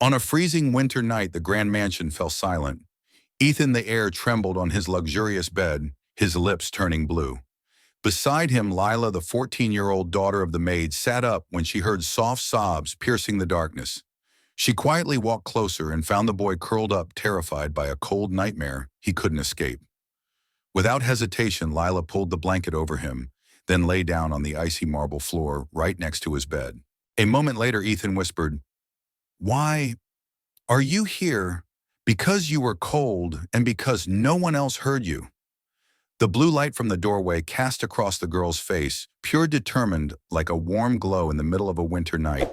On a freezing winter night, the grand mansion fell silent. Ethan, the heir, trembled on his luxurious bed, his lips turning blue. Beside him, Lila, the 14-year-old daughter of the maid, sat up when she heard soft sobs piercing the darkness. She quietly walked closer and found the boy curled up, terrified by a cold nightmare he couldn't escape. Without hesitation, Lila pulled the blanket over him, then lay down on the icy marble floor right next to his bed. A moment later, Ethan whispered, "Why are you here? Because you were cold and because no one else heard you." The blue light from the doorway cast across the girl's face, pure, determined, like a warm glow in the middle of a winter night.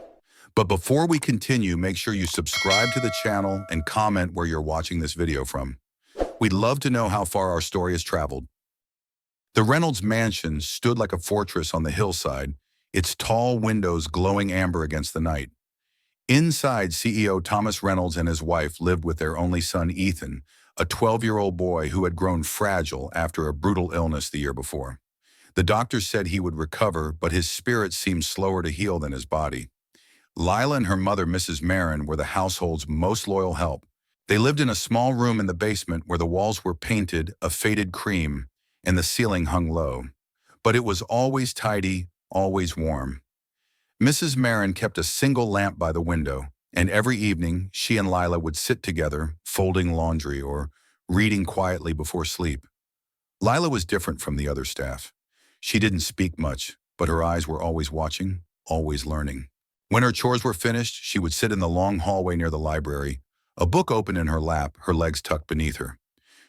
But before we continue, make sure you subscribe to the channel and comment where you're watching this video from. We'd love to know how far our story has traveled. The Reynolds mansion stood like a fortress on the hillside, its tall windows glowing amber against the night. Inside, CEO Thomas Reynolds and his wife lived with their only son, Ethan, a 12-year-old boy who had grown fragile after a brutal illness the year before. The doctors said he would recover, but his spirit seemed slower to heal than his body. Lila and her mother, Mrs. Marin, were the household's most loyal help. They lived in a small room in the basement where the walls were painted a faded cream and the ceiling hung low. But it was always tidy, always warm. Mrs. Marin kept a single lamp by the window, and every evening she and Lila would sit together, folding laundry or reading quietly before sleep. Lila was different from the other staff. She didn't speak much, but her eyes were always watching, always learning. When her chores were finished, she would sit in the long hallway near the library, a book open in her lap, her legs tucked beneath her.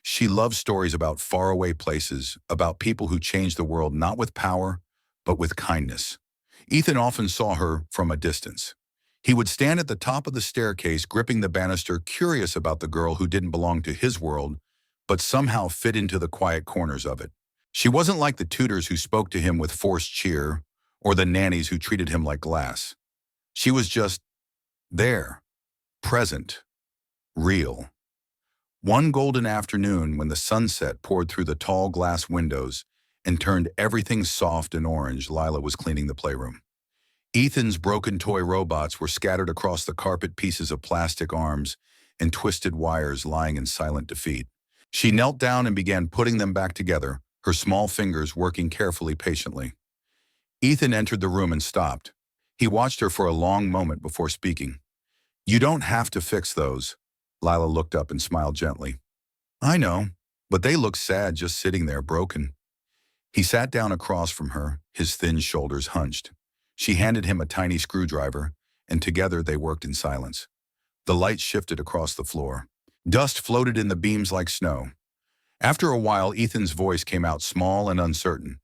She loved stories about faraway places, about people who changed the world not with power, but with kindness. Ethan often saw her from a distance. He would stand at the top of the staircase, gripping the banister, curious about the girl who didn't belong to his world, but somehow fit into the quiet corners of it. She wasn't like the tutors who spoke to him with forced cheer, or the nannies who treated him like glass. She was just there, present, real. One golden afternoon, when the sunset poured through the tall glass windows and turned everything soft and orange, Lila was cleaning the playroom. Ethan's broken toy robots were scattered across the carpet, pieces of plastic arms and twisted wires lying in silent defeat. She knelt down and began putting them back together, her small fingers working carefully, patiently. Ethan entered the room and stopped. He watched her for a long moment before speaking. "You don't have to fix those." Lila looked up and smiled gently. "I know, but they look sad just sitting there, broken." He sat down across from her, his thin shoulders hunched. She handed him a tiny screwdriver, and together they worked in silence. The light shifted across the floor. Dust floated in the beams like snow. After a while, Ethan's voice came out small and uncertain.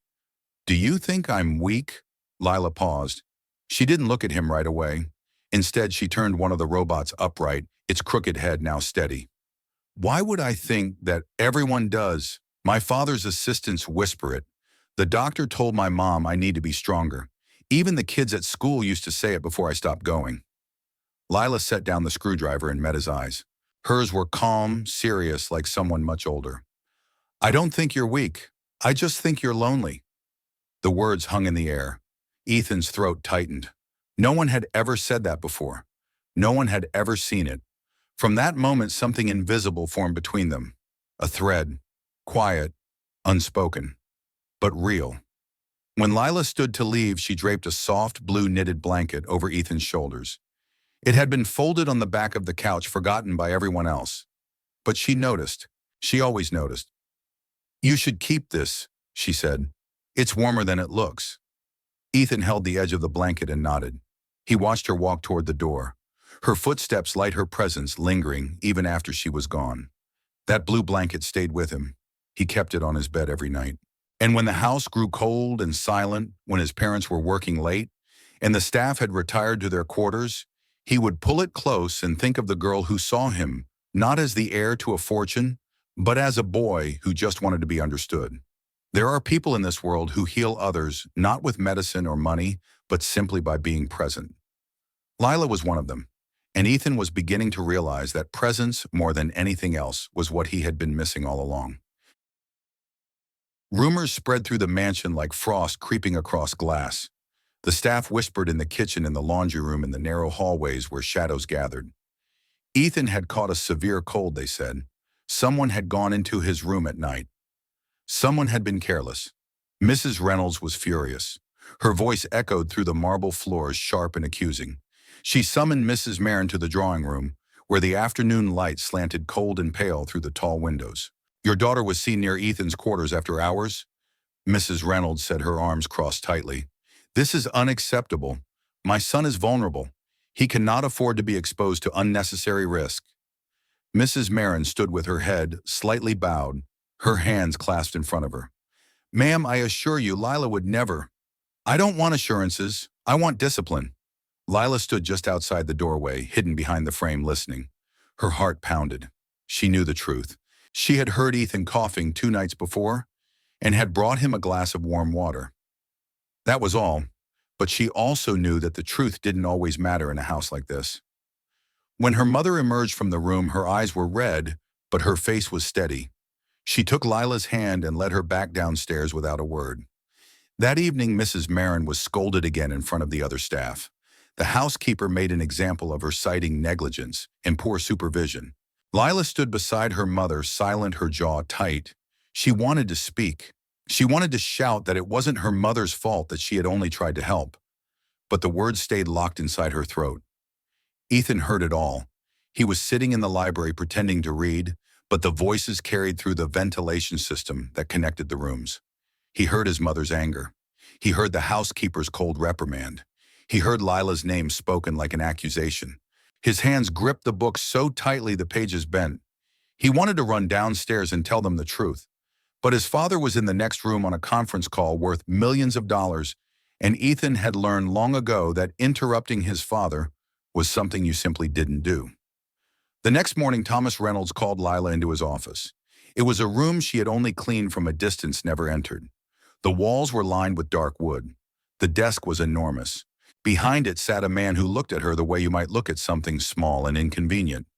"Do you think I'm weak?" Lila paused. She didn't look at him right away. Instead, she turned one of the robots upright, its crooked head now steady. "Why would I think that? Everyone does. My father's assistants whisper it. The doctor told my mom I need to be stronger. Even the kids at school used to say it before I stopped going." Lila set down the screwdriver and met his eyes. Hers were calm, serious, like someone much older. "I don't think you're weak. I just think you're lonely." The words hung in the air. Ethan's throat tightened. No one had ever said that before. No one had ever seen it. From that moment, something invisible formed between them. A thread, quiet, unspoken, but real. When Lila stood to leave, she draped a soft blue knitted blanket over Ethan's shoulders. It had been folded on the back of the couch, forgotten by everyone else. But she noticed. She always noticed. "You should keep this," she said. "It's warmer than it looks." Ethan held the edge of the blanket and nodded. He watched her walk toward the door. Her footsteps light her presence, lingering even after she was gone. That blue blanket stayed with him. He kept it on his bed every night. And when the house grew cold and silent, when his parents were working late, and the staff had retired to their quarters, he would pull it close and think of the girl who saw him, not as the heir to a fortune, but as a boy who just wanted to be understood. There are people in this world who heal others, not with medicine or money, but simply by being present. Lila was one of them, and Ethan was beginning to realize that presence, more than anything else, was what he had been missing all along. Rumors spread through the mansion like frost creeping across glass. The staff whispered in the kitchen, in the laundry room, in the narrow hallways where shadows gathered. Ethan had caught a severe cold, they said. Someone had gone into his room at night. Someone had been careless. Mrs. Reynolds was furious. Her voice echoed through the marble floors, sharp and accusing. She summoned Mrs. Marin to the drawing room, where the afternoon light slanted cold and pale through the tall windows. "Your daughter was seen near Ethan's quarters after hours?" Mrs. Reynolds said, her arms crossed tightly. "This is unacceptable. My son is vulnerable. He cannot afford to be exposed to unnecessary risk." Mrs. Marin stood with her head slightly bowed, her hands clasped in front of her. "Ma'am, I assure you, Lila would never." "I don't want assurances. I want discipline." Lila stood just outside the doorway, hidden behind the frame, listening. Her heart pounded. She knew the truth. She had heard Ethan coughing 2 nights before and had brought him a glass of warm water. That was all, but she also knew that the truth didn't always matter in a house like this. When her mother emerged from the room, her eyes were red, but her face was steady. She took Lila's hand and led her back downstairs without a word. That evening, Mrs. Marin was scolded again in front of the other staff. The housekeeper made an example of her, citing negligence and poor supervision. Lila stood beside her mother, silent, her jaw tight. She wanted to speak. She wanted to shout that it wasn't her mother's fault, that she had only tried to help. But the words stayed locked inside her throat. Ethan heard it all. He was sitting in the library pretending to read, but the voices carried through the ventilation system that connected the rooms. He heard his mother's anger. He heard the housekeeper's cold reprimand. He heard Lila's name spoken like an accusation. His hands gripped the book so tightly the pages bent. He wanted to run downstairs and tell them the truth. But his father was in the next room on a conference call worth millions of dollars, and Ethan had learned long ago that interrupting his father was something you simply didn't do. The next morning, Thomas Reynolds called Lila into his office. It was a room she had only cleaned from a distance, never entered. The walls were lined with dark wood. The desk was enormous. Behind it sat a man who looked at her the way you might look at something small and inconvenient.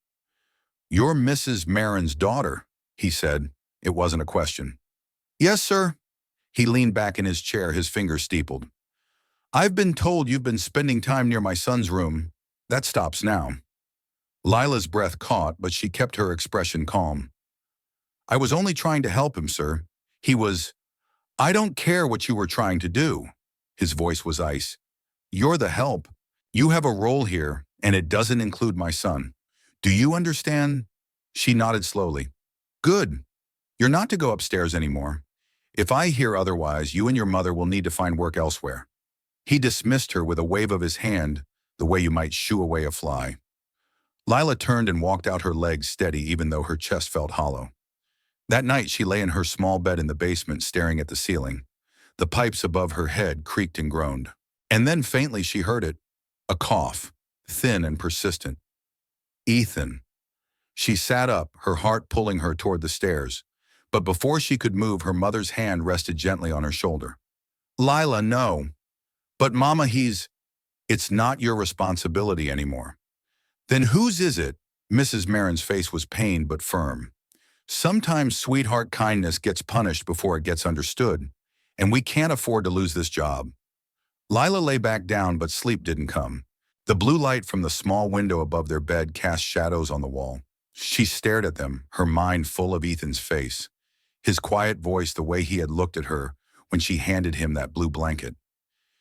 "You're Mrs. Marin's daughter," he said. It wasn't a question. "Yes, sir." He leaned back in his chair, his fingers steepled. "I've been told you've been spending time near my son's room. That stops now." Lila's breath caught, but she kept her expression calm. "I was only trying to help him, sir. He was—" "I don't care what you were trying to do." His voice was ice. "You're the help. You have a role here, and it doesn't include my son. Do you understand?" She nodded slowly. "Good. You're not to go upstairs anymore. If I hear otherwise, you and your mother will need to find work elsewhere." He dismissed her with a wave of his hand, the way you might shoo away a fly. Lila turned and walked out, her legs steady even though her chest felt hollow. That night she lay in her small bed in the basement, staring at the ceiling. The pipes above her head creaked and groaned. And then faintly she heard it, a cough, thin and persistent. "Ethan." She sat up, her heart pulling her toward the stairs. But before she could move, her mother's hand rested gently on her shoulder. "Lila, no." "But Mama, it's not your responsibility anymore." "Then whose is it?" Mrs. Marin's face was pained but firm. "Sometimes sweetheart kindness gets punished before it gets understood, and we can't afford to lose this job." Lila lay back down, but sleep didn't come. The blue light from the small window above their bed cast shadows on the wall. She stared at them, her mind full of Ethan's face, his quiet voice, the way he had looked at her when she handed him that blue blanket.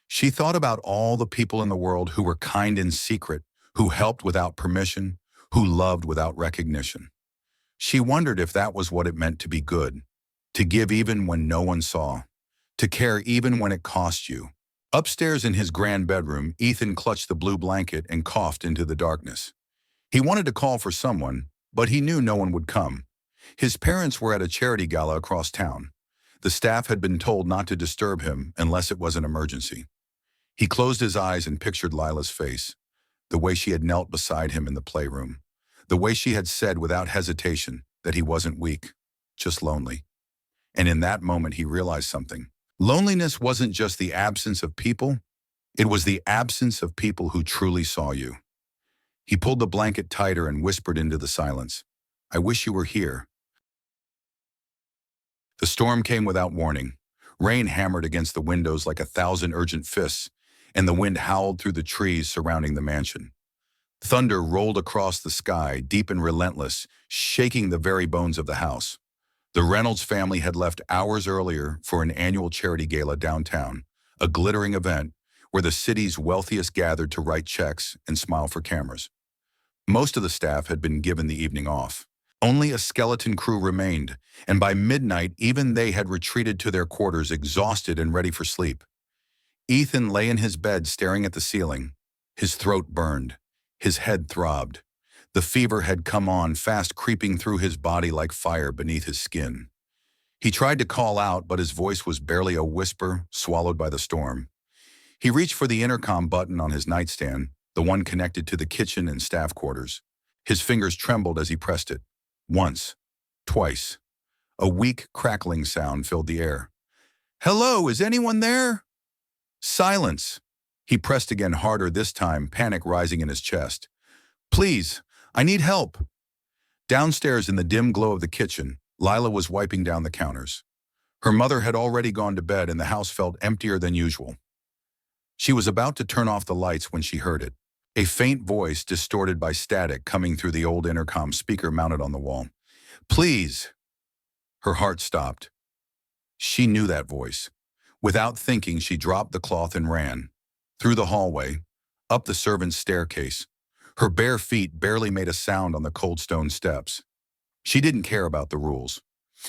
She thought about all the people in the world who were kind in secret, who helped without permission, who loved without recognition. She wondered if that was what it meant to be good, to give even when no one saw, to care even when it cost you. Upstairs in his grand bedroom, Ethan clutched the blue blanket and coughed into the darkness. He wanted to call for someone, but he knew no one would come. His parents were at a charity gala across town. The staff had been told not to disturb him unless it was an emergency. He closed his eyes and pictured Lila's face, the way she had knelt beside him in the playroom, the way she had said without hesitation that he wasn't weak, just lonely. And in that moment he realized something. Loneliness wasn't just the absence of people, it was the absence of people who truly saw you. He pulled the blanket tighter and whispered into the silence, "I wish you were here." The storm came without warning. Rain hammered against the windows like 1,000 urgent fists, and the wind howled through the trees surrounding the mansion. Thunder rolled across the sky, deep and relentless, shaking the very bones of the house. The Reynolds family had left hours earlier for an annual charity gala downtown, a glittering event where the city's wealthiest gathered to write checks and smile for cameras. Most of the staff had been given the evening off. Only a skeleton crew remained, and by midnight even they had retreated to their quarters exhausted and ready for sleep. Ethan lay in his bed staring at the ceiling. His throat burned. His head throbbed. The fever had come on, fast creeping through his body like fire beneath his skin. He tried to call out, but his voice was barely a whisper, swallowed by the storm. He reached for the intercom button on his nightstand, the one connected to the kitchen and staff quarters. His fingers trembled as he pressed it. Once. Twice. A weak, crackling sound filled the air. "Hello, is anyone there?" Silence. He pressed again harder this time, panic rising in his chest. "Please, I need help." Downstairs in the dim glow of the kitchen, Lila was wiping down the counters. Her mother had already gone to bed and the house felt emptier than usual. She was about to turn off the lights when she heard it. A faint voice distorted by static coming through the old intercom speaker mounted on the wall. "Please." Her heart stopped. She knew that voice. Without thinking, she dropped the cloth and ran. Through the hallway, up the servants' staircase. Her bare feet barely made a sound on the cold stone steps. She didn't care about the rules.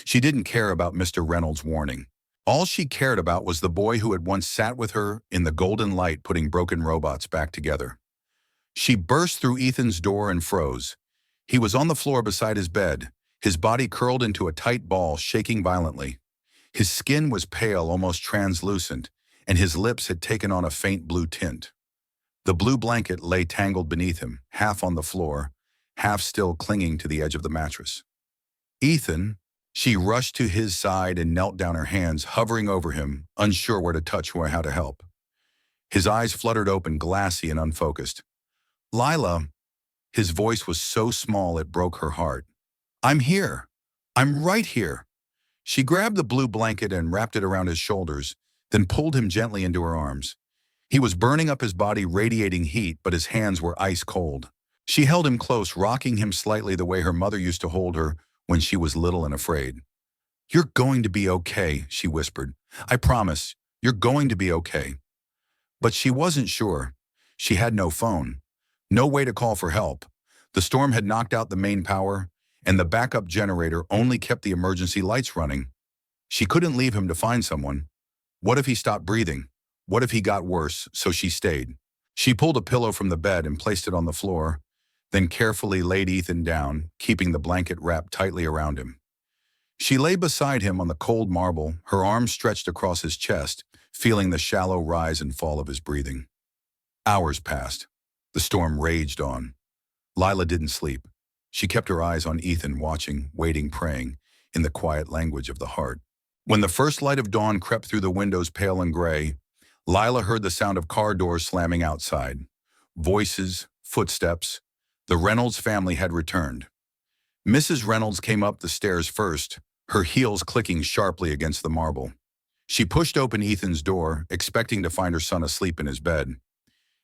She didn't care about Mr. Reynolds' warning. All she cared about was the boy who had once sat with her in the golden light putting broken robots back together. She burst through Ethan's door and froze. He was on the floor beside his bed, his body curled into a tight ball, shaking violently. His skin was pale, almost translucent, and his lips had taken on a faint blue tint. The blue blanket lay tangled beneath him, half on the floor, half still clinging to the edge of the mattress. "Ethan." She rushed to his side and knelt down, her hands hovering over him, unsure where to touch or how to help. His eyes fluttered open, glassy and unfocused. "Lila." His voice was so small it broke her heart. "I'm here. I'm right here." She grabbed the blue blanket and wrapped it around his shoulders, then pulled him gently into her arms. He was burning up, his body radiating heat, but his hands were ice cold. She held him close, rocking him slightly the way her mother used to hold her when she was little and afraid. "You're going to be okay," she whispered. "I promise, you're going to be okay." But she wasn't sure. She had no phone, no way to call for help. The storm had knocked out the main power, and the backup generator only kept the emergency lights running. She couldn't leave him to find someone. What if he stopped breathing? What if he got worse? So she stayed. She pulled a pillow from the bed and placed it on the floor, then carefully laid Ethan down, keeping the blanket wrapped tightly around him. She lay beside him on the cold marble, her arms stretched across his chest, feeling the shallow rise and fall of his breathing. Hours passed. The storm raged on. Lila didn't sleep. She kept her eyes on Ethan, watching, waiting, praying, in the quiet language of the heart. When the first light of dawn crept through the windows, pale and gray, Lila heard the sound of car doors slamming outside. Voices, footsteps. The Reynolds family had returned. Mrs. Reynolds came up the stairs first, her heels clicking sharply against the marble. She pushed open Ethan's door, expecting to find her son asleep in his bed.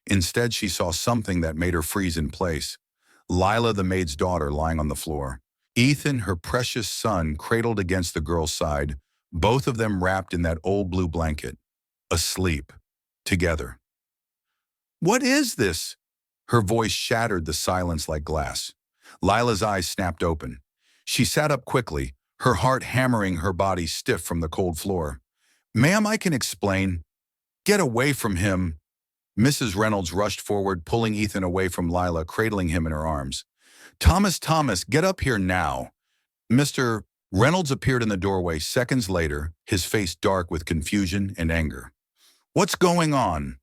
Instead, she saw something that made her freeze in place. Lila, the maid's daughter, lying on the floor. Ethan, her precious son, cradled against the girl's side, both of them wrapped in that old blue blanket. Asleep. Together. "What is this?" Her voice shattered the silence like glass. Lila's eyes snapped open. She sat up quickly, her heart hammering, her body stiff from the cold floor. "Ma'am, I can explain." "Get away from him." Mrs. Reynolds rushed forward, pulling Ethan away from Lila, cradling him in her arms. Thomas, get up here now." Mr. Reynolds appeared in the doorway seconds later, his face dark with confusion and anger. "What's going on?"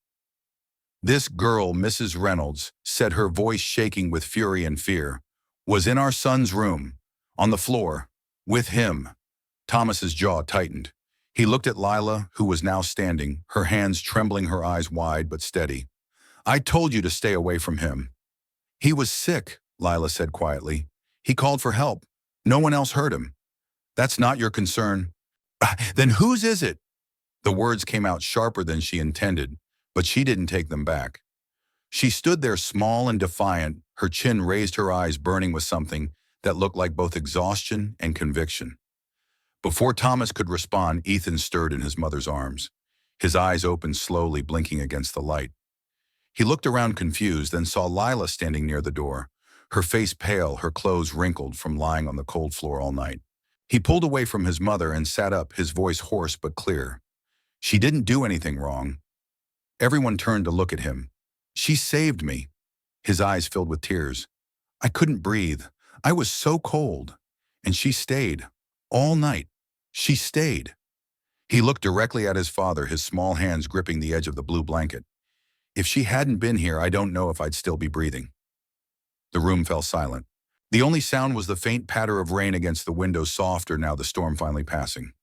"This girl," Mrs. Reynolds said, her voice shaking with fury and fear, "was in our son's room, on the floor, with him." Thomas's jaw tightened. He looked at Lila, who was now standing, her hands trembling, her eyes wide but steady. "I told you to stay away from him." "He was sick," Lila said quietly. "He called for help. No one else heard him." "That's not your concern." "Then whose is it?" The words came out sharper than she intended, but she didn't take them back. She stood there small and defiant, her chin raised, her eyes burning with something that looked like both exhaustion and conviction. Before Thomas could respond, Ethan stirred in his mother's arms. His eyes opened slowly, blinking against the light. He looked around confused, then saw Lila standing near the door, her face pale, her clothes wrinkled from lying on the cold floor all night. He pulled away from his mother and sat up, his voice hoarse but clear. She didn't do anything wrong. Everyone turned to look at him. She saved me. His eyes filled with tears. I couldn't breathe. I was so cold. And she stayed. All night. She stayed. He looked directly at his father, his small hands gripping the edge of the blue blanket. If she hadn't been here, I don't know if I'd still be breathing. The room fell silent. The only sound was the faint patter of rain against the window, softer now, the storm finally passing.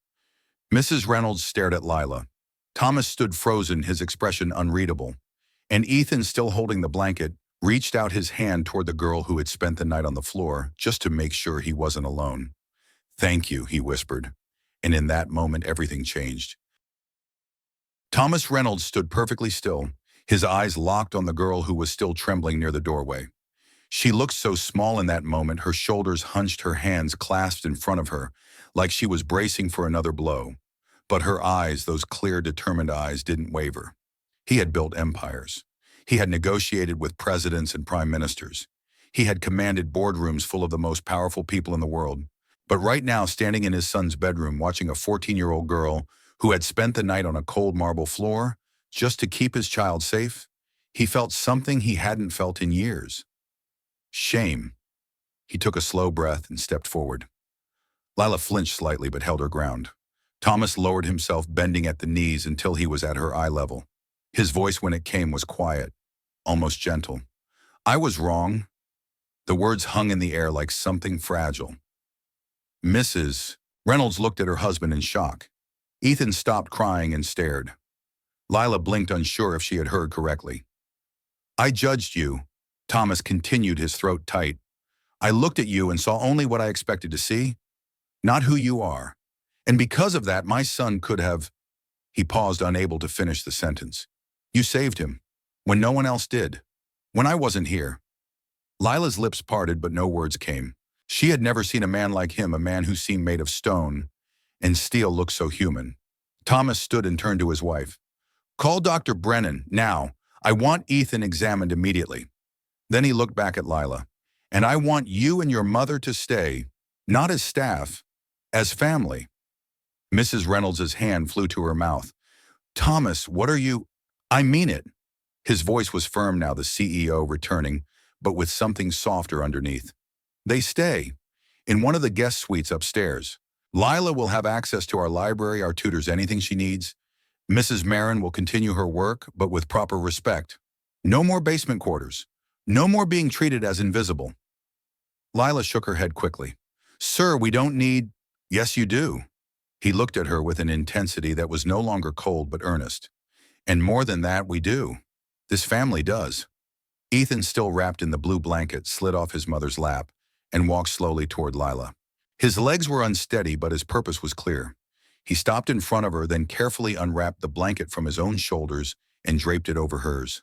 Mrs. Reynolds stared at Lila. Thomas stood frozen, his expression unreadable. And Ethan, still holding the blanket, reached out his hand toward the girl who had spent the night on the floor, just to make sure he wasn't alone. "Thank you," he whispered. And in that moment, everything changed. Thomas Reynolds stood perfectly still, his eyes locked on the girl who was still trembling near the doorway. She looked so small in that moment, her shoulders hunched, her hands clasped in front of her, like she was bracing for another blow. But her eyes, those clear, determined eyes, didn't waver. He had built empires. He had negotiated with presidents and prime ministers. He had commanded boardrooms full of the most powerful people in the world. But right now, standing in his son's bedroom, watching a 14-year-old girl who had spent the night on a cold marble floor just to keep his child safe, he felt something he hadn't felt in years. Shame. He took a slow breath and stepped forward. Lila flinched slightly but held her ground. Thomas lowered himself, bending at the knees until he was at her eye level. His voice, when it came, was quiet, almost gentle. "I was wrong." The words hung in the air like something fragile. Mrs. Reynolds looked at her husband in shock. Ethan stopped crying and stared. Lila blinked, unsure if she had heard correctly. "I judged you," Thomas continued, his throat tight. "I looked at you and saw only what I expected to see, not who you are. And because of that, my son could have—" He paused, unable to finish the sentence. "You saved him, when no one else did. When I wasn't here." Lila's lips parted, but no words came. She had never seen a man like him, a man who seemed made of stone and steel, looked so human. Thomas stood and turned to his wife. "Call Dr. Brennan, now. I want Ethan examined immediately." Then he looked back at Lila. "And I want you and your mother to stay, not as staff, as family." Mrs. Reynolds' hand flew to her mouth. "Thomas, what are you—" "I mean it." His voice was firm now, the CEO returning, but with something softer underneath. "They stay in one of the guest suites upstairs. Lila will have access to our library, our tutors, anything she needs. Mrs. Marin will continue her work, but with proper respect. No more basement quarters. No more being treated as invisible." Lila shook her head quickly. "Sir, we don't need—" "Yes, you do." He looked at her with an intensity that was no longer cold but earnest. "And more than that, we do. This family does." Ethan, still wrapped in the blue blanket, slid off his mother's lap and walked slowly toward Lila. His legs were unsteady, but his purpose was clear. He stopped in front of her, then carefully unwrapped the blanket from his own shoulders and draped it over hers.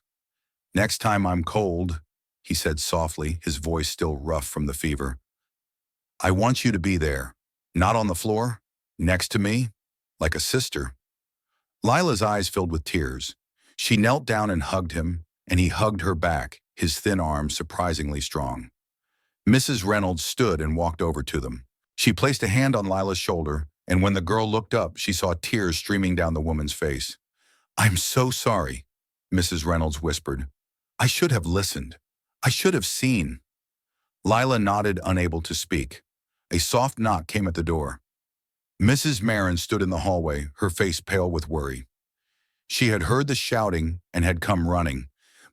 "Next time I'm cold," he said softly, his voice still rough from the fever, "I want you to be there, not on the floor, next to me, like a sister." Lila's eyes filled with tears. She knelt down and hugged him, and he hugged her back, his thin arms surprisingly strong. Mrs. Reynolds stood and walked over to them. She placed a hand on Lila's shoulder, and when the girl looked up, she saw tears streaming down the woman's face. "I'm so sorry," Mrs. Reynolds whispered. "I should have listened. I should have seen." Lila nodded, unable to speak. A soft knock came at the door. Mrs. Marin stood in the hallway, her face pale with worry. She had heard the shouting and had come running,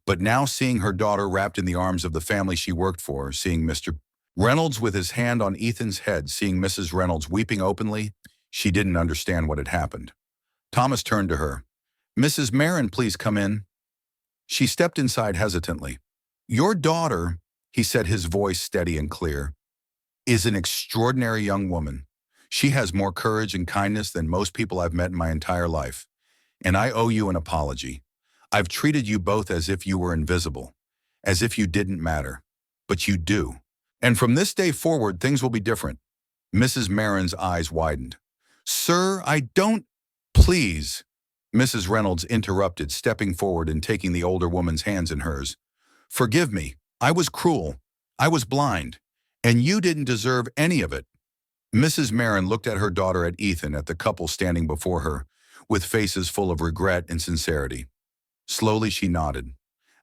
but now, seeing her daughter wrapped in the arms of the family she worked for, seeing Mr. Reynolds with his hand on Ethan's head, seeing Mrs. Reynolds weeping openly, she didn't understand what had happened. Thomas turned to her. "Mrs. Marin, please come in." She stepped inside hesitantly. "Your daughter," he said, his voice steady and clear, "is an extraordinary young woman. She has more courage and kindness than most people I've met in my entire life. And I owe you an apology. I've treated you both as if you were invisible, as if you didn't matter. But you do. And from this day forward, things will be different." Mrs. Marin's eyes widened. "Sir, I don't—" "Please," Mrs. Reynolds interrupted, stepping forward and taking the older woman's hands in hers. "Forgive me. I was cruel. I was blind. And you didn't deserve any of it." Mrs. Marin looked at her daughter, at Ethan, at the couple standing before her, with faces full of regret and sincerity. Slowly she nodded.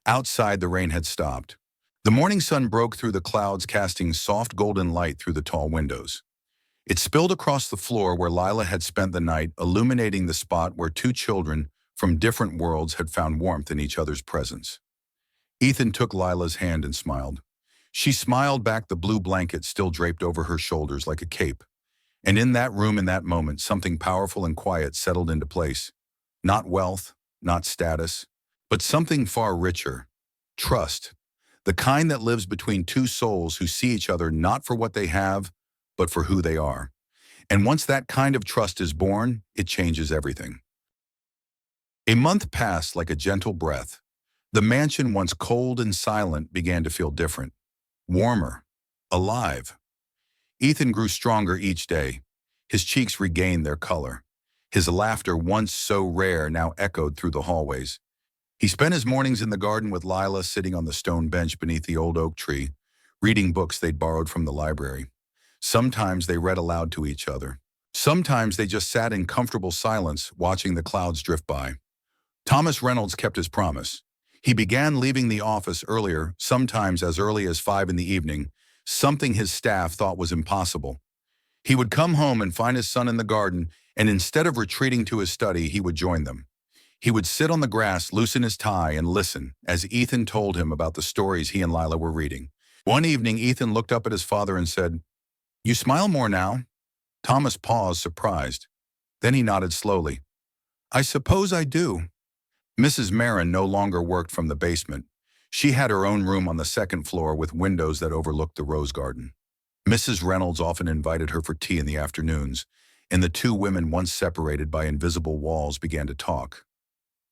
Outside, the rain had stopped. The morning sun broke through the clouds, casting soft golden light through the tall windows. It spilled across the floor where Lila had spent the night, illuminating the spot where two children from different worlds had found warmth in each other's presence. Ethan took Lila's hand and smiled. She smiled back, the blue blanket still draped over her shoulders like a cape. And in that room, in that moment, something powerful and quiet settled into place. Not wealth, not status, but something far richer. Trust. The kind that lives between two souls who see each other not for what they have, but for who they are. And once that kind of trust is born, it changes everything. A month passed like a gentle breath. The mansion, once cold and silent, began to feel different. Warmer. Alive. Ethan grew stronger each day. His cheeks regained their color. His laughter, once so rare, now echoed through the hallways. He spent his mornings in the garden with Lila, sitting on the stone bench beneath the old oak tree, reading books they'd borrowed from the library. Sometimes they read aloud to each other. Sometimes they just sat in comfortable silence, watching the clouds drift by. Thomas Reynolds kept his promise. He began leaving the office earlier, sometimes as early as 5 in the evening, something his staff thought was impossible. He would come home and find his son in the garden, and instead of retreating to his study, he would join them. He would sit on the grass, loosen his tie, and listen as Ethan told him about the stories he and Lila were reading. One evening, Ethan looked up at his father and said, "You smile more now." Thomas paused, surprised. Then he nodded slowly. "I suppose I do." Mrs. Marin no longer worked from the basement. She had her own room on the second floor with windows that overlooked the rose garden. Mrs. Reynolds often invited her for tea in the afternoons, and the two women, once separated by invisible walls, began to talk.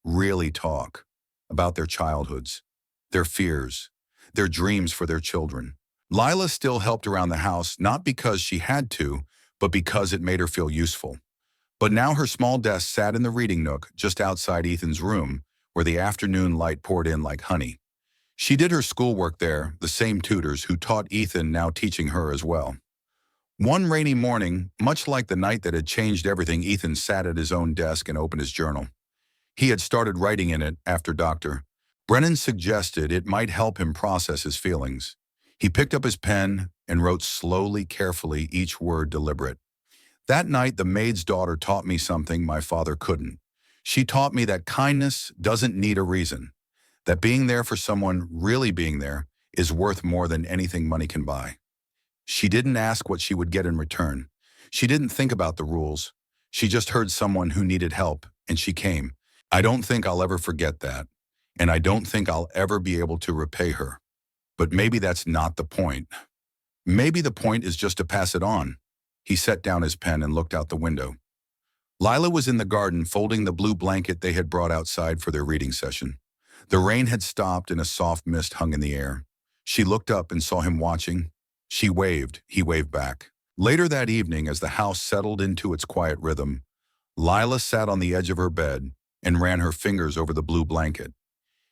Really talk. About their childhoods, their fears, their dreams for their children. Lila still helped around the house, not because she had to, but because it made her feel useful. But now her small desk sat in the reading nook just outside Ethan's room, where the afternoon light poured in like honey. She did her schoolwork there, the same tutors who taught Ethan now teaching her as well. One rainy morning, much like the night that had changed everything, Ethan sat at his own desk and opened his journal. He had started writing in it after Dr. Brennan suggested it might help him process his feelings. He picked up his pen and wrote slowly, carefully, each word deliberate. "That night, the maid's daughter taught me something my father couldn't. She taught me that kindness doesn't need a reason, that being there for someone, really being there, is worth more than anything money can buy. She didn't ask what she would get in return. She didn't think about the rules. She just heard someone who needed help, and she came. I don't think I'll ever forget that, and I don't think I'll ever be able to repay her. But maybe that's not the point. Maybe the point is just to pass it on." He set down his pen and looked out the window. Lila was in the garden, folding the blue blanket they had brought outside for their reading session. The rain had stopped and a soft mist hung in the air. She looked up and saw him watching. She waved. He waved back. Later that evening, as the house settled into its quiet rhythm, Lila sat on the edge of her bed and ran her fingers over the blue blanket.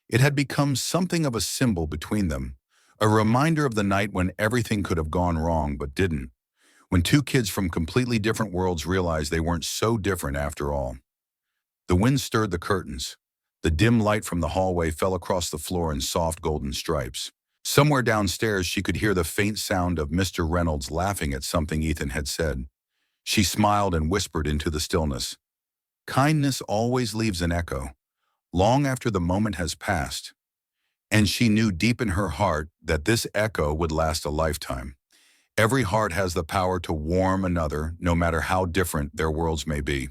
It had become something of a symbol between them, a reminder of the night when everything could have gone wrong but didn't, when two kids from completely different worlds realized they weren't so different after all. The wind stirred the curtains. The dim light from the hallway fell across the floor in soft golden stripes. Somewhere downstairs, she could hear the faint sound of Mr. Reynolds laughing at something Ethan had said. She smiled and whispered into the stillness, "Kindness always leaves an echo, long after the moment has passed." And she knew deep in her heart that this echo would last a lifetime. Every heart has the power to warm another, no matter how different their worlds may be.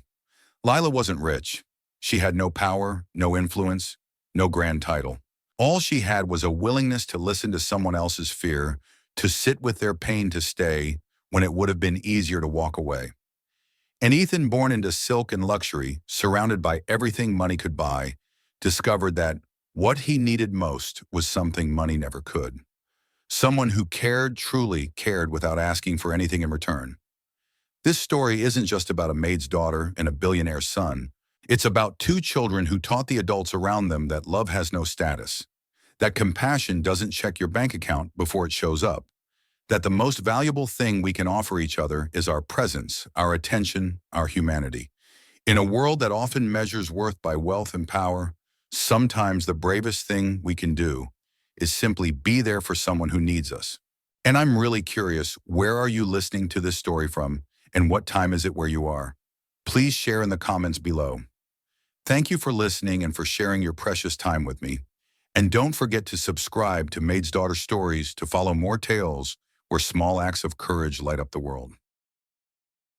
Lila wasn't rich. She had no power, no influence, no grand title. All she had was a willingness to listen to someone else's fear, to sit with their pain, to stay when it would have been easier to walk away. And Ethan, born into silk and luxury, surrounded by everything money could buy, discovered that what he needed most was something money never could. Someone who cared, truly cared without asking for anything in return. This story isn't just about a maid's daughter and a billionaire's son. It's about two children who taught the adults around them that love has no status, that compassion doesn't check your bank account before it shows up, that the most valuable thing we can offer each other is our presence, our attention, our humanity. In a world that often measures worth by wealth and power, sometimes the bravest thing we can do is simply be there for someone who needs us. And I'm really curious, where are you listening to this story from, and what time is it where you are? Please share in the comments below. Thank you for listening and for sharing your precious time with me. And don't forget to subscribe to Maid's Daughter Stories to follow more tales where small acts of courage light up the world.